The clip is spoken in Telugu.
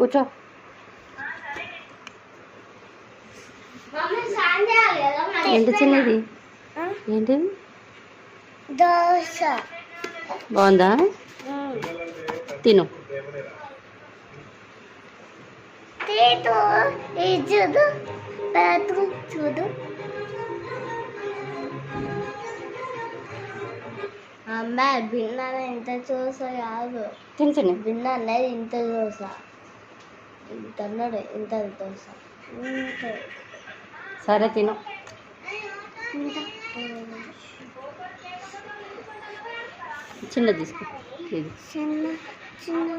కూర్చో. ఏంటి చిన్నది? ఏంటి? దోశ. బాగుందా? తిను. చూడు, చూడు. అమ్మాయి భిన్నాన ఇంత దోశ కాదు. తిను. భిన్నాన ఇంత దోశ. ఇంత అన్నాడు, ఇంత దోశ. సరే తిను. చిన్న తీసుకో. ఇది చిన్న చిన్న